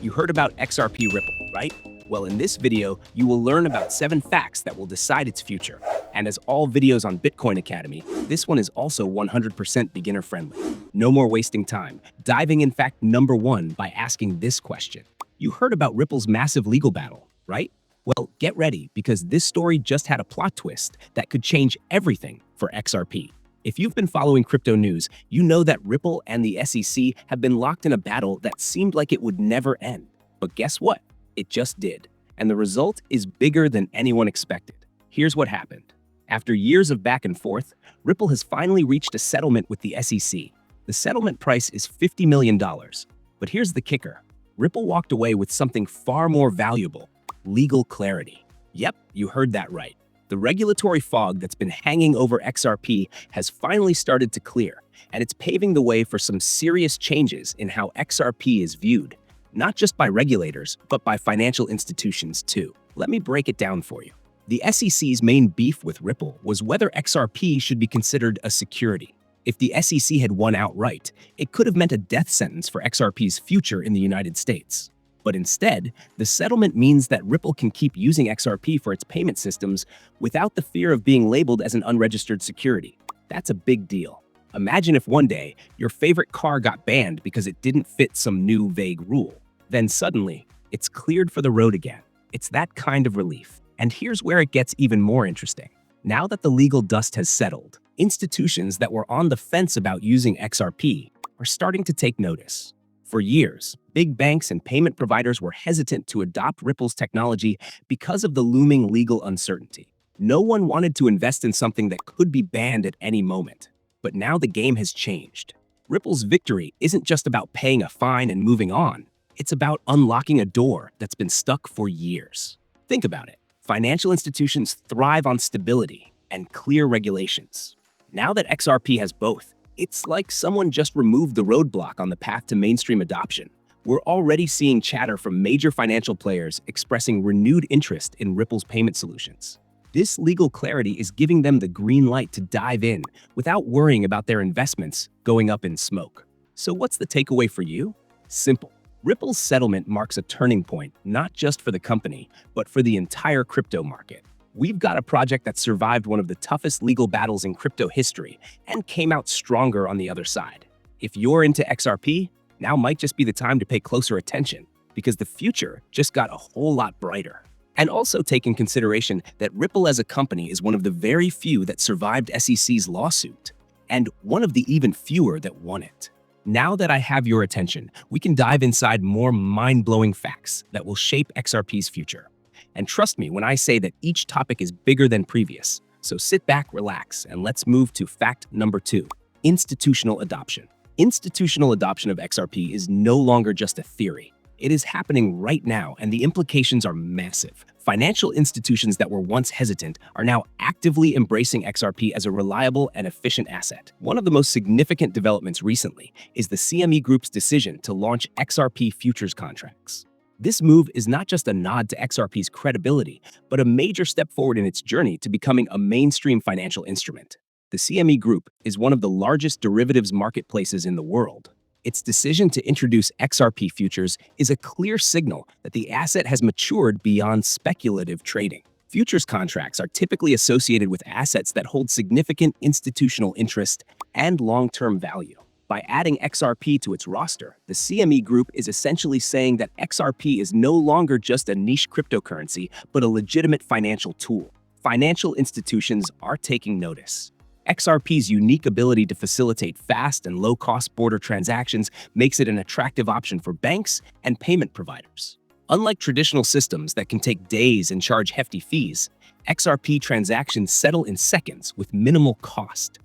You heard about XRP Ripple, right? Well, in this video, you will learn about 7 facts that will decide its future. And as all videos on Bitcoin Academy, this one is also 100% beginner friendly. No more wasting time. Diving in fact number 1 by asking this question. You heard about Ripple's massive legal battle, right? Well, get ready because this story just had a plot twist that could change everything for XRP. If you've been following crypto news, you know that Ripple and the SEC have been locked in a battle that seemed like it would never end. But guess what? It just did. And the result is bigger than anyone expected. Here's what happened. After years of back and forth, Ripple has finally reached a settlement with the SEC. The settlement price is $50 million. But here's the kicker. Ripple walked away with something far more valuable: legal clarity. Yep, you heard that right. The regulatory fog that's been hanging over XRP has finally started to clear, and it's paving the way for some serious changes in how XRP is viewed, not just by regulators, but by financial institutions too. Let me break it down for you. The SEC's main beef with Ripple was whether XRP should be considered a security. If the SEC had won outright, it could have meant a death sentence for XRP's future in the United States. But instead, the settlement means that Ripple can keep using XRP for its payment systems without the fear of being labeled as an unregistered security. That's a big deal. Imagine if one day your favorite car got banned because it didn't fit some new vague rule. Then suddenly, it's cleared for the road again. It's that kind of relief. And here's where it gets even more interesting. Now that the legal dust has settled, institutions that were on the fence about using XRP are starting to take notice. For years, big banks and payment providers were hesitant to adopt Ripple's technology because of the looming legal uncertainty. No one wanted to invest in something that could be banned at any moment. But now the game has changed. Ripple's victory isn't just about paying a fine and moving on. It's about unlocking a door that's been stuck for years. Think about it. Financial institutions thrive on stability and clear regulations. Now that XRP has both, it's like someone just removed the roadblock on the path to mainstream adoption. We're already seeing chatter from major financial players expressing renewed interest in Ripple's payment solutions. This legal clarity is giving them the green light to dive in without worrying about their investments going up in smoke. So what's the takeaway for you? Simple. Ripple's settlement marks a turning point, not just for the company, but for the entire crypto market. We've got a project that survived one of the toughest legal battles in crypto history and came out stronger on the other side. If you're into XRP, now might just be the time to pay closer attention because the future just got a whole lot brighter. And also take in consideration that Ripple as a company is one of the very few that survived SEC's lawsuit, and one of the even fewer that won it. Now that I have your attention, we can dive inside more mind-blowing facts that will shape XRP's future. And trust me when I say that each topic is bigger than previous. So sit back, relax, and let's move to fact number 2, institutional adoption. Institutional adoption of XRP is no longer just a theory. It is happening right now, and the implications are massive. Financial institutions that were once hesitant are now actively embracing XRP as a reliable and efficient asset. One of the most significant developments recently is the CME Group's decision to launch XRP futures contracts. This move is not just a nod to XRP's credibility, but a major step forward in its journey to becoming a mainstream financial instrument. The CME Group is one of the largest derivatives marketplaces in the world. Its decision to introduce XRP futures is a clear signal that the asset has matured beyond speculative trading. Futures contracts are typically associated with assets that hold significant institutional interest and long-term value. By adding XRP to its roster, the CME Group is essentially saying that XRP is no longer just a niche cryptocurrency, but a legitimate financial tool. Financial institutions are taking notice. XRP's unique ability to facilitate fast and low-cost border transactions makes it an attractive option for banks and payment providers. Unlike traditional systems that can take days and charge hefty fees, XRP transactions settle in seconds with minimal cost.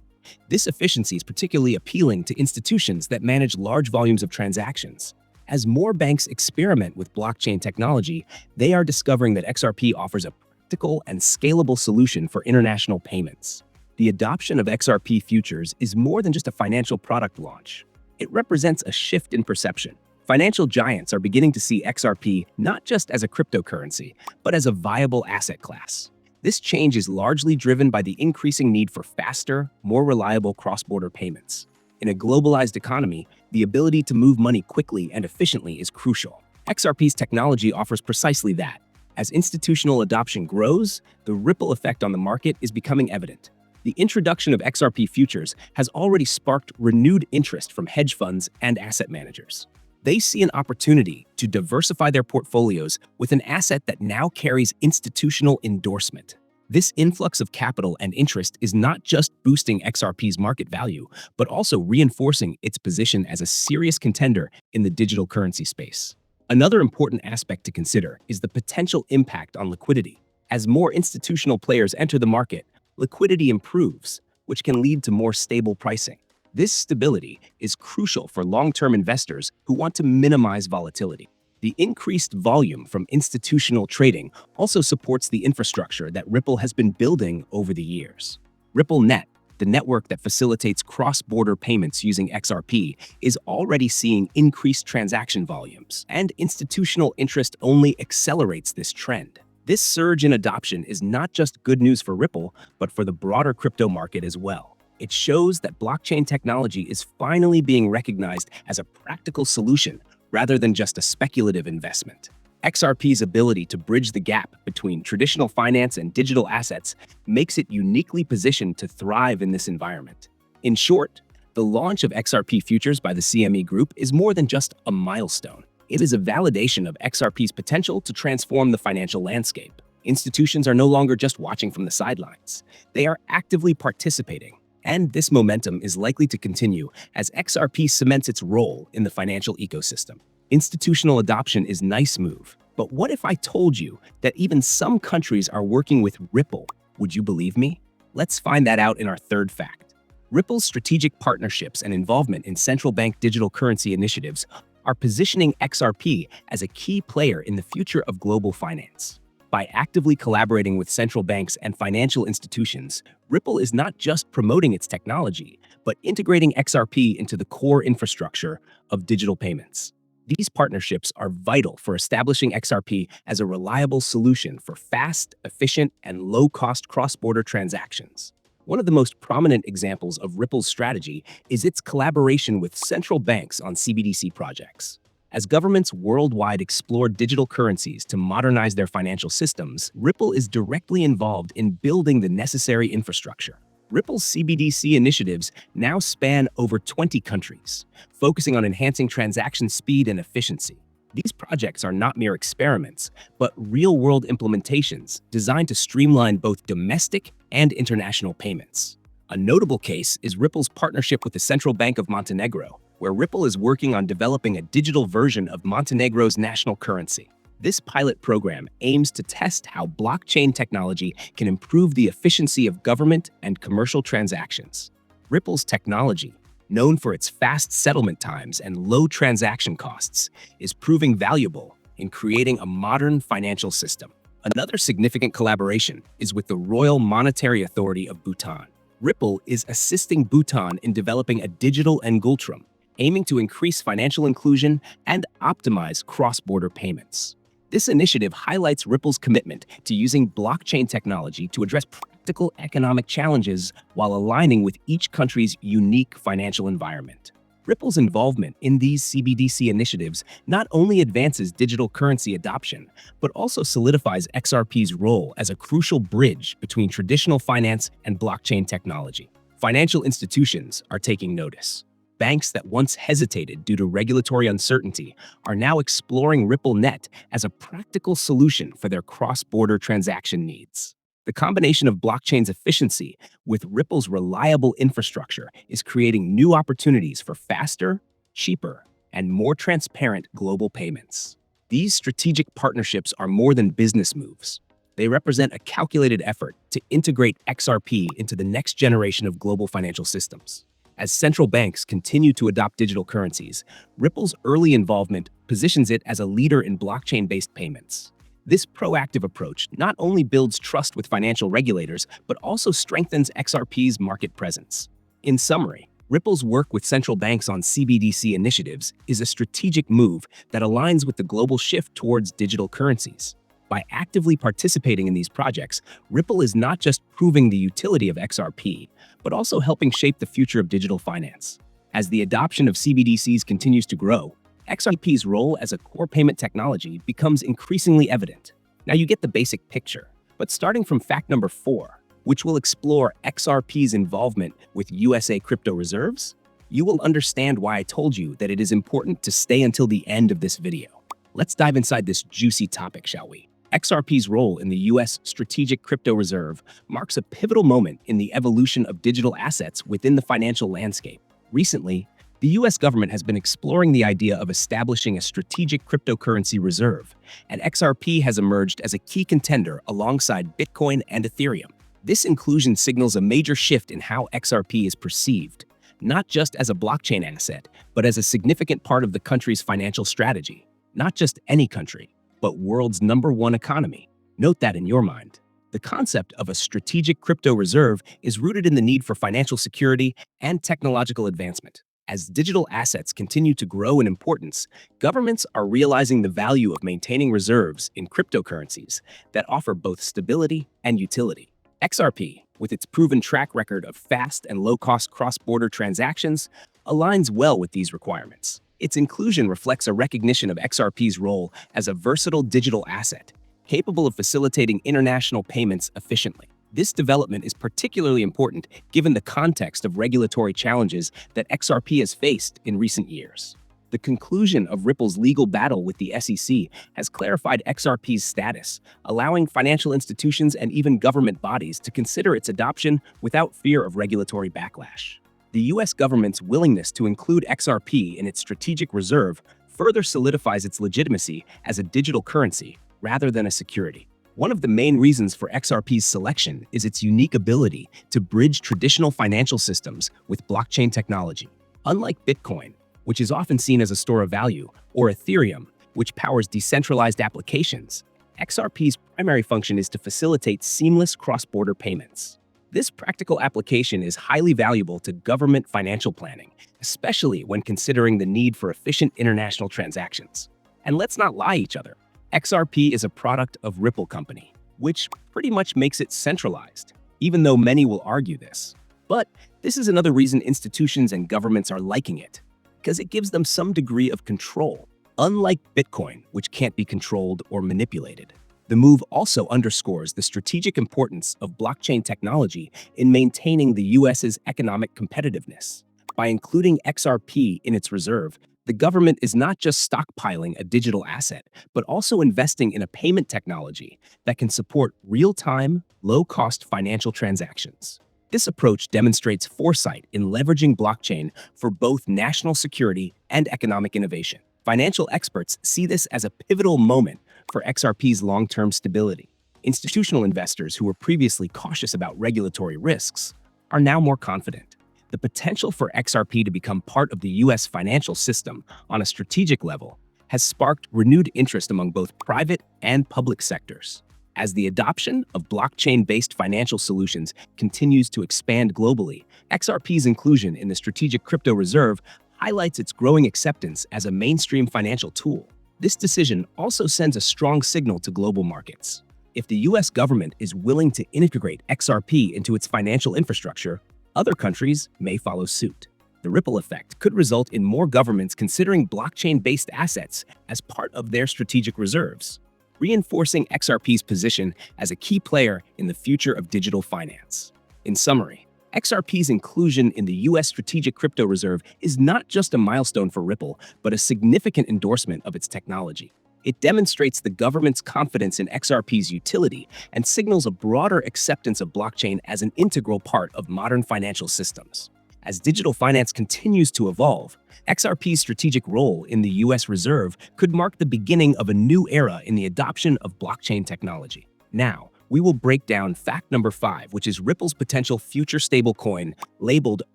This efficiency is particularly appealing to institutions that manage large volumes of transactions. As more banks experiment with blockchain technology, they are discovering that XRP offers a practical and scalable solution for international payments. The adoption of XRP futures is more than just a financial product launch. It represents a shift in perception. Financial giants are beginning to see XRP not just as a cryptocurrency, but as a viable asset class. This change is largely driven by the increasing need for faster, more reliable cross-border payments. In a globalized economy, the ability to move money quickly and efficiently is crucial. XRP's technology offers precisely that. As institutional adoption grows, the ripple effect on the market is becoming evident. The introduction of XRP futures has already sparked renewed interest from hedge funds and asset managers. They see an opportunity to diversify their portfolios with an asset that now carries institutional endorsement. This influx of capital and interest is not just boosting XRP's market value, but also reinforcing its position as a serious contender in the digital currency space. Another important aspect to consider is the potential impact on liquidity. As more institutional players enter the market, liquidity improves, which can lead to more stable pricing. This stability is crucial for long-term investors who want to minimize volatility. The increased volume from institutional trading also supports the infrastructure that Ripple has been building over the years. RippleNet, the network that facilitates cross-border payments using XRP, is already seeing increased transaction volumes, and institutional interest only accelerates this trend. This surge in adoption is not just good news for Ripple, but for the broader crypto market as well. It shows that blockchain technology is finally being recognized as a practical solution rather than just a speculative investment. XRP's ability to bridge the gap between traditional finance and digital assets makes it uniquely positioned to thrive in this environment. In short, the launch of XRP futures by the CME Group is more than just a milestone. It is a validation of XRP's potential to transform the financial landscape. Institutions are no longer just watching from the sidelines. They are actively participating, and this momentum is likely to continue as XRP cements its role in the financial ecosystem. Institutional adoption is a nice move, but what if I told you that even some countries are working with Ripple? Would you believe me? Let's find that out in our third fact. Ripple's strategic partnerships and involvement in central bank digital currency initiatives are positioning XRP as a key player in the future of global finance. By actively collaborating with central banks and financial institutions, Ripple is not just promoting its technology, but integrating XRP into the core infrastructure of digital payments. These partnerships are vital for establishing XRP as a reliable solution for fast, efficient, and low-cost cross-border transactions. One of the most prominent examples of Ripple's strategy is its collaboration with central banks on CBDC projects. As governments worldwide explore digital currencies to modernize their financial systems, Ripple is directly involved in building the necessary infrastructure. Ripple's CBDC initiatives now span over 20 countries, focusing on enhancing transaction speed and efficiency. These projects are not mere experiments, but real-world implementations designed to streamline both domestic and international payments. A notable case is Ripple's partnership with the Central Bank of Montenegro, where Ripple is working on developing a digital version of Montenegro's national currency. This pilot program aims to test how blockchain technology can improve the efficiency of government and commercial transactions. Ripple's technology, known for its fast settlement times and low transaction costs, is proving valuable in creating a modern financial system. Another significant collaboration is with the Royal Monetary Authority of Bhutan. Ripple is assisting Bhutan in developing a digital ngultrum, aiming to increase financial inclusion and optimize cross-border payments. This initiative highlights Ripple's commitment to using blockchain technology to address practical economic challenges while aligning with each country's unique financial environment. Ripple's involvement in these CBDC initiatives not only advances digital currency adoption, but also solidifies XRP's role as a crucial bridge between traditional finance and blockchain technology. Financial institutions are taking notice. Banks that once hesitated due to regulatory uncertainty are now exploring RippleNet as a practical solution for their cross-border transaction needs. The combination of blockchain's efficiency with Ripple's reliable infrastructure is creating new opportunities for faster, cheaper, and more transparent global payments. These strategic partnerships are more than business moves. They represent a calculated effort to integrate XRP into the next generation of global financial systems. As central banks continue to adopt digital currencies, Ripple's early involvement positions it as a leader in blockchain-based payments. This proactive approach not only builds trust with financial regulators, but also strengthens XRP's market presence. In summary, Ripple's work with central banks on CBDC initiatives is a strategic move that aligns with the global shift towards digital currencies. By actively participating in these projects, Ripple is not just proving the utility of XRP, but also helping shape the future of digital finance. As the adoption of CBDCs continues to grow, XRP's role as a core payment technology becomes increasingly evident. Now you get the basic picture, but starting from fact number 4, which will explore XRP's involvement with USA crypto reserves, you will understand why I told you that it is important to stay until the end of this video. Let's dive inside this juicy topic, shall we? XRP's role in the US Strategic Crypto Reserve marks a pivotal moment in the evolution of digital assets within the financial landscape. Recently, the US government has been exploring the idea of establishing a strategic cryptocurrency reserve, and XRP has emerged as a key contender alongside Bitcoin and Ethereum. This inclusion signals a major shift in how XRP is perceived, not just as a blockchain asset, but as a significant part of the country's financial strategy. Not just any country, but world's #1 economy. Note that in your mind. The concept of a strategic crypto reserve is rooted in the need for financial security and technological advancement. As digital assets continue to grow in importance, governments are realizing the value of maintaining reserves in cryptocurrencies that offer both stability and utility. XRP, with its proven track record of fast and low-cost cross-border transactions, aligns well with these requirements. Its inclusion reflects a recognition of XRP's role as a versatile digital asset, capable of facilitating international payments efficiently. This development is particularly important given the context of regulatory challenges that XRP has faced in recent years. The conclusion of Ripple's legal battle with the SEC has clarified XRP's status, allowing financial institutions and even government bodies to consider its adoption without fear of regulatory backlash. The US government's willingness to include XRP in its strategic reserve further solidifies its legitimacy as a digital currency rather than a security. One of the main reasons for XRP's selection is its unique ability to bridge traditional financial systems with blockchain technology. Unlike Bitcoin, which is often seen as a store of value, or Ethereum, which powers decentralized applications, XRP's primary function is to facilitate seamless cross-border payments. This practical application is highly valuable to government financial planning, especially when considering the need for efficient international transactions. And let's not lie to each other. XRP is a product of Ripple Company, which pretty much makes it centralized, even though many will argue this. But this is another reason institutions and governments are liking it, because it gives them some degree of control, unlike Bitcoin, which can't be controlled or manipulated. The move also underscores the strategic importance of blockchain technology in maintaining the US's economic competitiveness. By including XRP in its reserve, the government is not just stockpiling a digital asset, but also investing in a payment technology that can support real-time, low-cost financial transactions. This approach demonstrates foresight in leveraging blockchain for both national security and economic innovation. Financial experts see this as a pivotal moment for XRP's long-term stability. Institutional investors who were previously cautious about regulatory risks are now more confident. The potential for XRP to become part of the US financial system on a strategic level has sparked renewed interest among both private and public sectors. As the adoption of blockchain-based financial solutions continues to expand globally, XRP's inclusion in the Strategic Crypto Reserve highlights its growing acceptance as a mainstream financial tool. This decision also sends a strong signal to global markets. If the US government is willing to integrate XRP into its financial infrastructure, other countries may follow suit. The ripple effect could result in more governments considering blockchain-based assets as part of their strategic reserves, reinforcing XRP's position as a key player in the future of digital finance. In summary, XRP's inclusion in the US Strategic Crypto Reserve is not just a milestone for Ripple, but a significant endorsement of its technology. It demonstrates the government's confidence in XRP's utility and signals a broader acceptance of blockchain as an integral part of modern financial systems. As digital finance continues to evolve, XRP's strategic role in the US Reserve could mark the beginning of a new era in the adoption of blockchain technology. Now, we will break down fact number 5, which is Ripple's potential future stablecoin labeled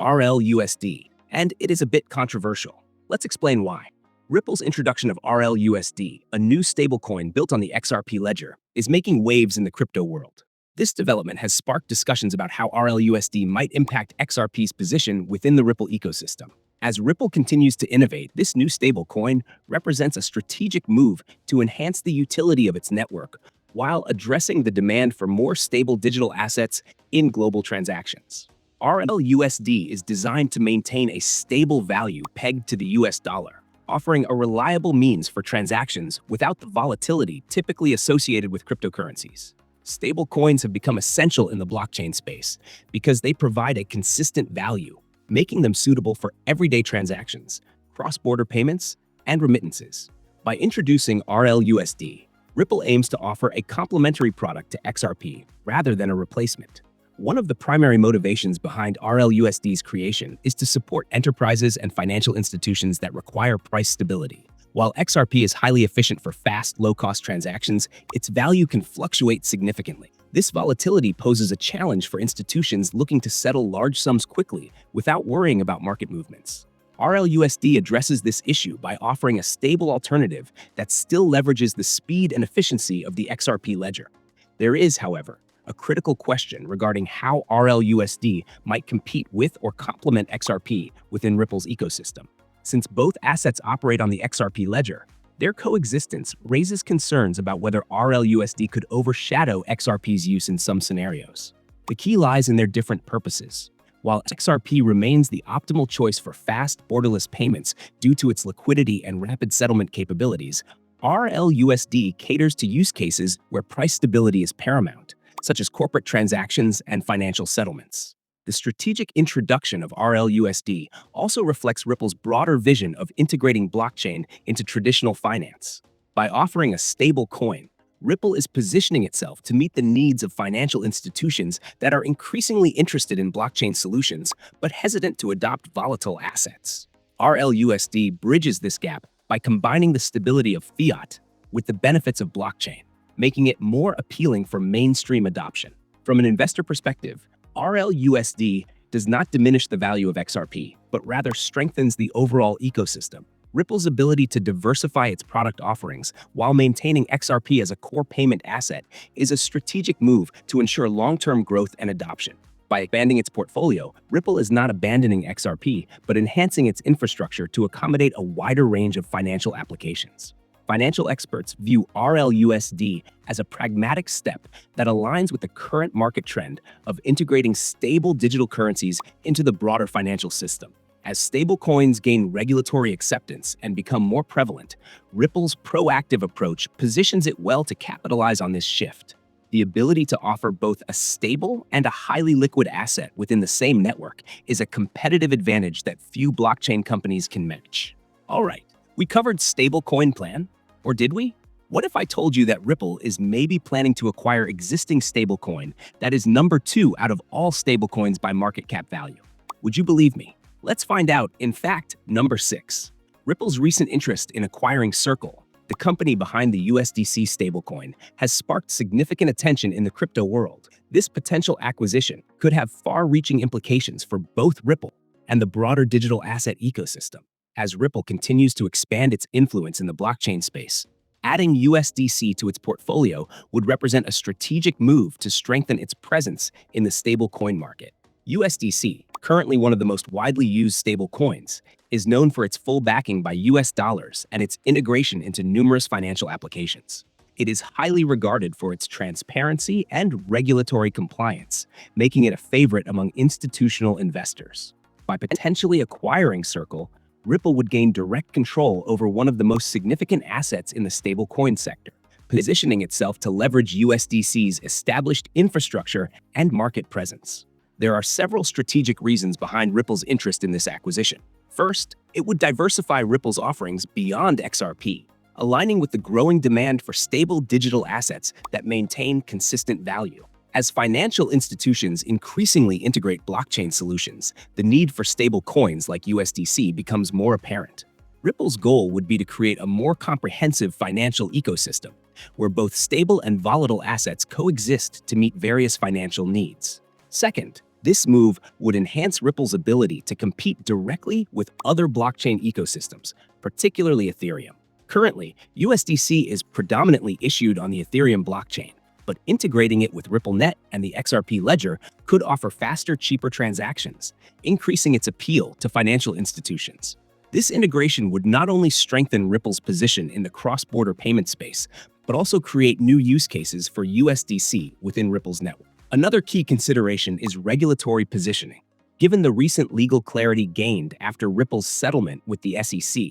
RLUSD, and it is a bit controversial. Let's explain why. Ripple's introduction of RLUSD, a new stablecoin built on the XRP ledger, is making waves in the crypto world. This development has sparked discussions about how RLUSD might impact XRP's position within the Ripple ecosystem. As Ripple continues to innovate, this new stablecoin represents a strategic move to enhance the utility of its network while addressing the demand for more stable digital assets in global transactions. RLUSD is designed to maintain a stable value pegged to the US dollar, offering a reliable means for transactions without the volatility typically associated with cryptocurrencies. Stablecoins have become essential in the blockchain space because they provide a consistent value, making them suitable for everyday transactions, cross-border payments, and remittances. By introducing RLUSD, Ripple aims to offer a complementary product to XRP rather than a replacement. One of the primary motivations behind RLUSD's creation is to support enterprises and financial institutions that require price stability. While XRP is highly efficient for fast, low-cost transactions, its value can fluctuate significantly. This volatility poses a challenge for institutions looking to settle large sums quickly without worrying about market movements. RLUSD addresses this issue by offering a stable alternative that still leverages the speed and efficiency of the XRP ledger. There is, however, a critical question regarding how RLUSD might compete with or complement XRP within Ripple's ecosystem. Since both assets operate on the XRP ledger, their coexistence raises concerns about whether RLUSD could overshadow XRP's use in some scenarios. The key lies in their different purposes. While XRP remains the optimal choice for fast, borderless payments due to its liquidity and rapid settlement capabilities, RLUSD caters to use cases where price stability is paramount, such as corporate transactions and financial settlements. The strategic introduction of RLUSD also reflects Ripple's broader vision of integrating blockchain into traditional finance. By offering a stable coin, Ripple is positioning itself to meet the needs of financial institutions that are increasingly interested in blockchain solutions but hesitant to adopt volatile assets. RLUSD bridges this gap by combining the stability of fiat with the benefits of blockchain, making it more appealing for mainstream adoption. From an investor perspective, RLUSD does not diminish the value of XRP, but rather strengthens the overall ecosystem. Ripple's ability to diversify its product offerings while maintaining XRP as a core payment asset is a strategic move to ensure long-term growth and adoption. By expanding its portfolio, Ripple is not abandoning XRP, but enhancing its infrastructure to accommodate a wider range of financial applications. Financial experts view RLUSD as a pragmatic step that aligns with the current market trend of integrating stable digital currencies into the broader financial system. As stablecoins gain regulatory acceptance and become more prevalent, Ripple's proactive approach positions it well to capitalize on this shift. The ability to offer both a stable and a highly liquid asset within the same network is a competitive advantage that few blockchain companies can match. All right, we covered stablecoin plan, or did we? What if I told you that Ripple is maybe planning to acquire existing stablecoin that is number 2 out of all stablecoins by market cap value? Would you believe me? Let's find out. In fact, number 6. Ripple's recent interest in acquiring Circle, the company behind the USDC stablecoin, has sparked significant attention in the crypto world. This potential acquisition could have far-reaching implications for both Ripple and the broader digital asset ecosystem. As Ripple continues to expand its influence in the blockchain space, adding USDC to its portfolio would represent a strategic move to strengthen its presence in the stablecoin market. USDC, currently one of the most widely used stablecoins, is known for its full backing by US dollars and its integration into numerous financial applications. It is highly regarded for its transparency and regulatory compliance, making it a favorite among institutional investors. By potentially acquiring Circle, Ripple would gain direct control over one of the most significant assets in the stablecoin sector, positioning itself to leverage USDC's established infrastructure and market presence. There are several strategic reasons behind Ripple's interest in this acquisition. First, it would diversify Ripple's offerings beyond XRP, aligning with the growing demand for stable digital assets that maintain consistent value. As financial institutions increasingly integrate blockchain solutions, the need for stable coins like USDC becomes more apparent. Ripple's goal would be to create a more comprehensive financial ecosystem, where both stable and volatile assets coexist to meet various financial needs. Second, this move would enhance Ripple's ability to compete directly with other blockchain ecosystems, particularly Ethereum. Currently, USDC is predominantly issued on the Ethereum blockchain, but integrating it with RippleNet and the XRP ledger could offer faster, cheaper transactions, increasing its appeal to financial institutions. This integration would not only strengthen Ripple's position in the cross-border payment space, but also create new use cases for USDC within Ripple's network. Another key consideration is regulatory positioning. Given the recent legal clarity gained after Ripple's settlement with the SEC,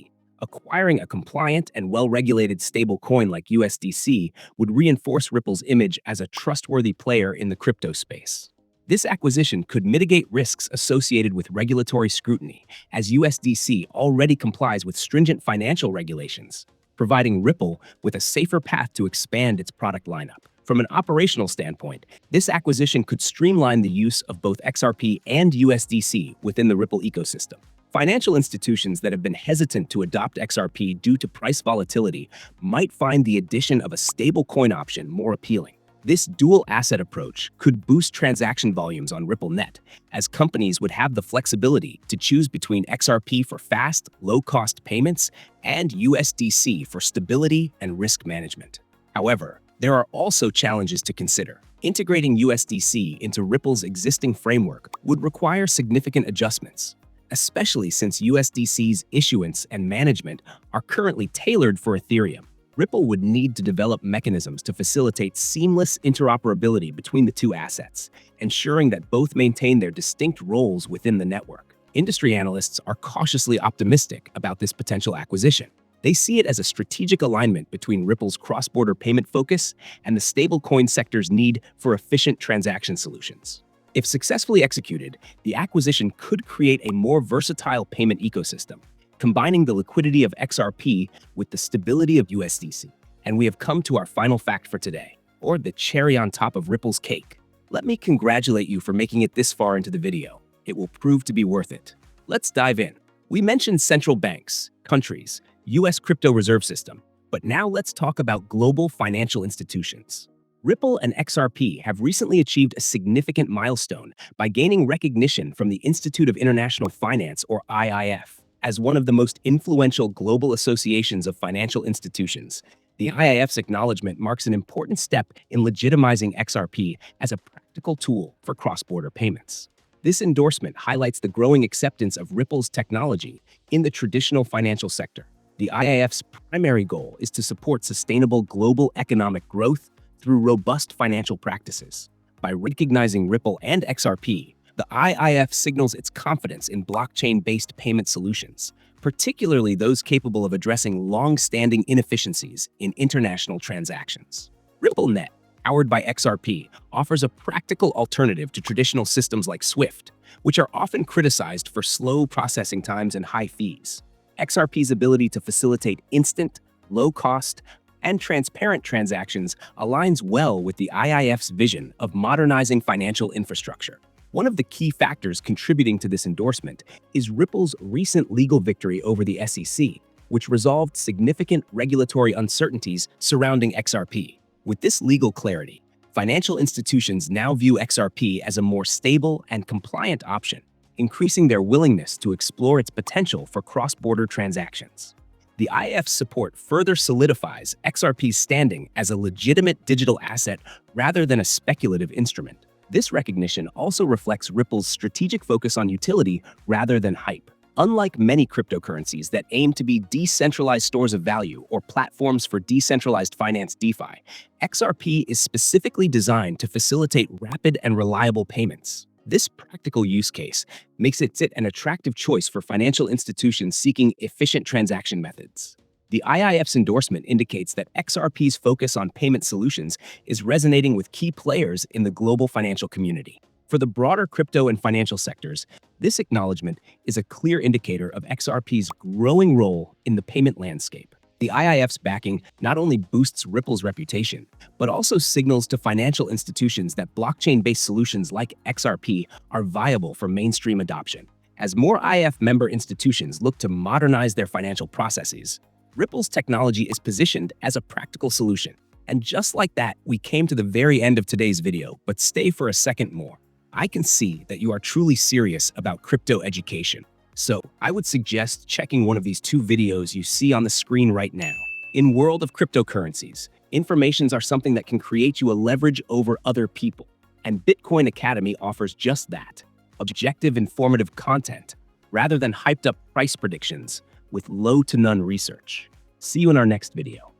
Acquiring a compliant and well-regulated stablecoin like USDC would reinforce Ripple's image as a trustworthy player in the crypto space. This acquisition could mitigate risks associated with regulatory scrutiny, as USDC already complies with stringent financial regulations, providing Ripple with a safer path to expand its product lineup. From an operational standpoint, this acquisition could streamline the use of both XRP and USDC within the Ripple ecosystem. Financial institutions that have been hesitant to adopt XRP due to price volatility might find the addition of a stablecoin option more appealing. This dual asset approach could boost transaction volumes on RippleNet, as companies would have the flexibility to choose between XRP for fast, low-cost payments and USDC for stability and risk management. However, there are also challenges to consider. Integrating USDC into Ripple's existing framework would require significant adjustments, especially since USDC's issuance and management are currently tailored for Ethereum. Ripple would need to develop mechanisms to facilitate seamless interoperability between the two assets, ensuring that both maintain their distinct roles within the network. Industry analysts are cautiously optimistic about this potential acquisition. They see it as a strategic alignment between Ripple's cross-border payment focus and the stablecoin sector's need for efficient transaction solutions. If successfully executed, the acquisition could create a more versatile payment ecosystem, combining the liquidity of XRP with the stability of USDC. And we have come to our final fact for today, or the cherry on top of Ripple's cake. Let me congratulate you for making it this far into the video. It will prove to be worth it. Let's dive in. We mentioned central banks, countries, US crypto reserve system, but now let's talk about global financial institutions. Ripple and XRP have recently achieved a significant milestone by gaining recognition from the Institute of International Finance, or IIF. As one of the most influential global associations of financial institutions, the IIF's acknowledgement marks an important step in legitimizing XRP as a practical tool for cross-border payments. This endorsement highlights the growing acceptance of Ripple's technology in the traditional financial sector. The IIF's primary goal is to support sustainable global economic growth through robust financial practices. By recognizing Ripple and XRP, the IIF signals its confidence in blockchain-based payment solutions, particularly those capable of addressing long-standing inefficiencies in international transactions. RippleNet, powered by XRP, offers a practical alternative to traditional systems like SWIFT, which are often criticized for slow processing times and high fees. XRP's ability to facilitate instant, low-cost, and transparent transactions aligns well with the IIF's vision of modernizing financial infrastructure. One of the key factors contributing to this endorsement is Ripple's recent legal victory over the SEC, which resolved significant regulatory uncertainties surrounding XRP. With this legal clarity, financial institutions now view XRP as a more stable and compliant option, increasing their willingness to explore its potential for cross-border transactions. The IIF's support further solidifies XRP's standing as a legitimate digital asset rather than a speculative instrument. This recognition also reflects Ripple's strategic focus on utility rather than hype. Unlike many cryptocurrencies that aim to be decentralized stores of value or platforms for decentralized finance (DeFi, XRP is specifically designed to facilitate rapid and reliable payments. This practical use case makes it an attractive choice for financial institutions seeking efficient transaction methods. The IIF's endorsement indicates that XRP's focus on payment solutions is resonating with key players in the global financial community. For the broader crypto and financial sectors, this acknowledgement is a clear indicator of XRP's growing role in the payment landscape. The IIF's backing not only boosts Ripple's reputation, but also signals to financial institutions that blockchain-based solutions like XRP are viable for mainstream adoption. As more IIF member institutions look to modernize their financial processes, Ripple's technology is positioned as a practical solution. And just like that, we came to the very end of today's video, but stay for a second more. I can see that you are truly serious about crypto education. So I would suggest checking one of these two videos you see on the screen right now. In world of cryptocurrencies, informations are something that can create you a leverage over other people. And Bitcoin Academy offers just that. Objective, informative content, rather than hyped up price predictions with low to none research. See you in our next video.